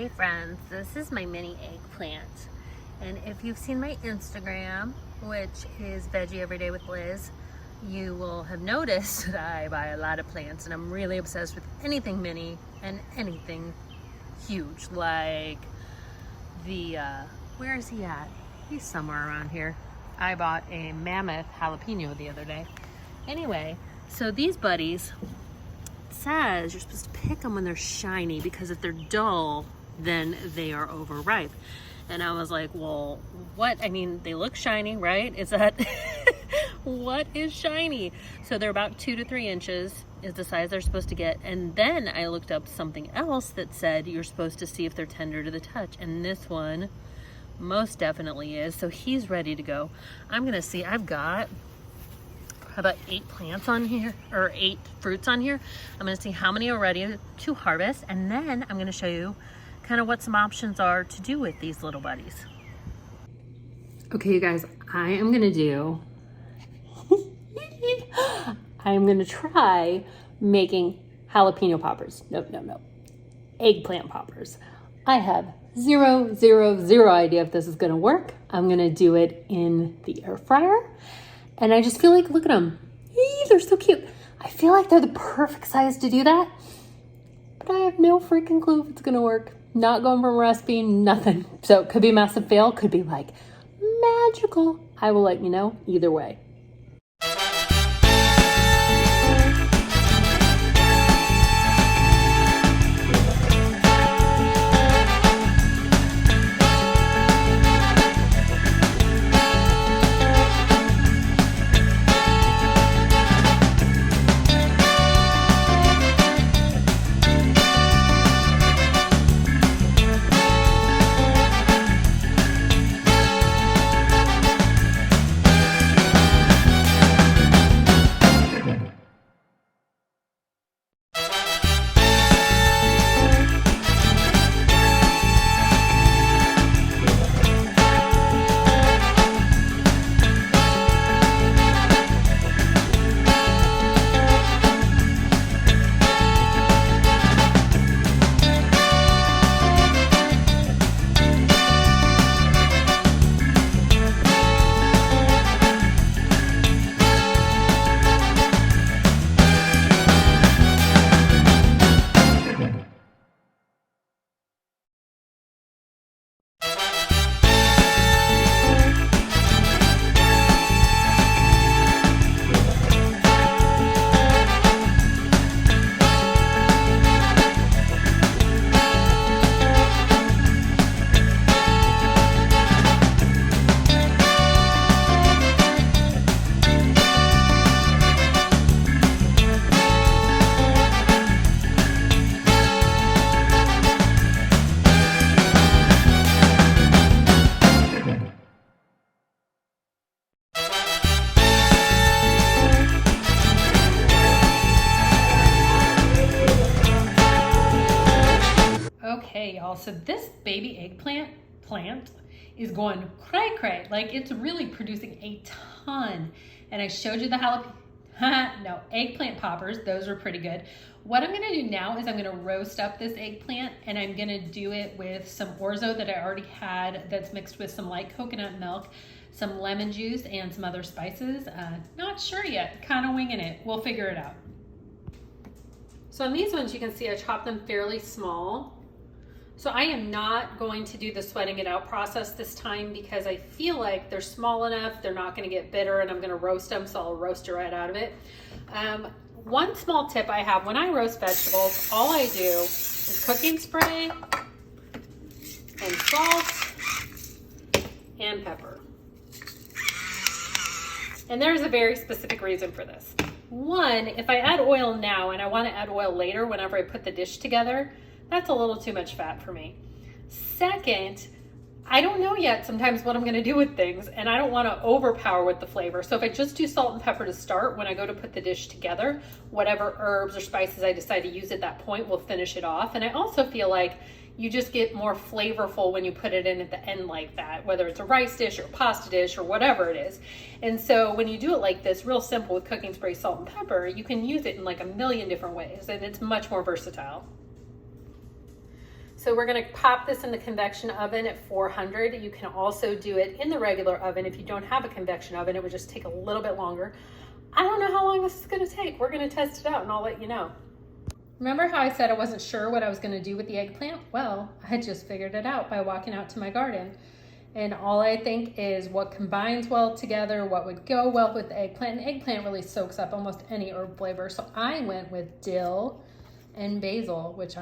Hey friends, this is my mini eggplant. And if you've seen my Instagram, which is Veggie Every with Liz, you will have noticed that I buy a lot of plants and I'm really obsessed with anything mini and anything huge, like the, where is he at? He's somewhere around here. I bought a mammoth jalapeno the other day. Anyway, so these buddies, it says you're supposed to pick them when they're shiny because if they're dull, then they are overripe. And I was like, well, what? I mean, they look shiny, right? Is that, what is shiny? So they're about 2 to 3 inches is the size they're supposed to get. And then I looked up something else that said you're supposed to see if they're tender to the touch. And this one most definitely is. So he's ready to go. I'm gonna see, I've got about 8 plants on here, or 8 fruits on here. I'm gonna see how many are ready to harvest. And then I'm gonna show you kind of what some options are to do with these little buddies. Okay, you guys, I am gonna do, I am gonna try making jalapeno poppers. No. Eggplant poppers. I have zero idea if this is gonna work. I'm gonna do it in the air fryer. And I just feel like, look at them. They're so cute. I feel like they're the perfect size to do that. But I have no freaking clue if it's gonna work. Not going from a recipe, nothing. So it could be a massive fail, could be like magical. I will let you know either way. Okay, y'all, so this baby eggplant plant is going cray. Like, it's really producing a ton. And I showed you the jalapeno, eggplant poppers. Those are pretty good. What I'm gonna do now is I'm gonna roast up this eggplant and I'm gonna do it with some orzo that I already had that's mixed with some light coconut milk, some lemon juice, and some other spices. Not sure yet, kind of winging it. We'll figure it out. So on these ones, you can see I chopped them fairly small. So I am not going to do the sweating it out process this time because I feel like they're small enough, they're not gonna get bitter, and I'm gonna roast them, so I'll roast it right out of it. One small tip I have, when I roast vegetables, all I do is cooking spray and salt and pepper. And there's a very specific reason for this. One, if I add oil now and I wanna add oil later whenever I put the dish together, that's a little too much fat for me. Second, I don't know yet sometimes what I'm gonna do with things and I don't wanna overpower with the flavor. So if I just do salt and pepper to start, when I go to put the dish together, whatever herbs or spices I decide to use at that point will finish it off. And I also feel like you just get more flavorful when you put it in at the end like that, whether it's a rice dish or a pasta dish or whatever it is. And so when you do it like this, real simple with cooking spray, salt and pepper, you can use it in like a million different ways and it's much more versatile. So we're gonna pop this in the convection oven at 400. You can also do it in the regular oven. If you don't have a convection oven, it would just take a little bit longer. I don't know how long this is gonna take. We're gonna test it out and I'll let you know. Remember how I said I wasn't sure what I was gonna do with the eggplant? Well, I just figured it out by walking out to my garden. And all I think is what combines well together, what would go well with the eggplant. And eggplant really soaks up almost any herb flavor. So I went with dill and basil, which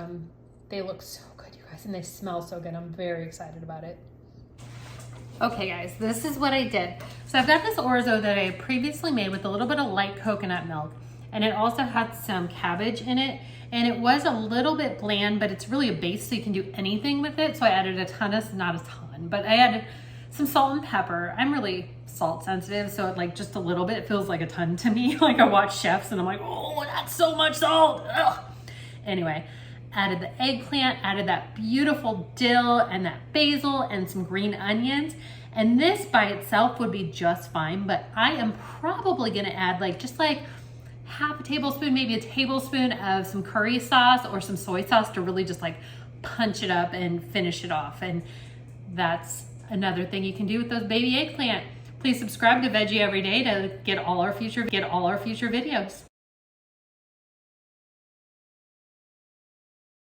they look so good, you guys, and they smell so good. I'm very excited about it. Okay guys, this is what I did. So I've got this orzo that I previously made with a little bit of light coconut milk, and it also had some cabbage in it, and it was a little bit bland, but it's really a base so you can do anything with it. So I added a ton of, not a ton, but I added some salt and pepper. I'm really salt sensitive, so like just a little bit feels like a ton to me. Like I watch chefs and I'm like, oh, that's so much salt. Ugh. Anyway, added the eggplant, added that beautiful dill and that basil and some green onions. And this by itself would be just fine, but I am probably gonna add just like half a tablespoon, maybe a tablespoon of some curry sauce or some soy sauce to really just like punch it up and finish it off. And that's another thing you can do with those baby eggplant. Please subscribe to Veggie Every Day to get all our future videos.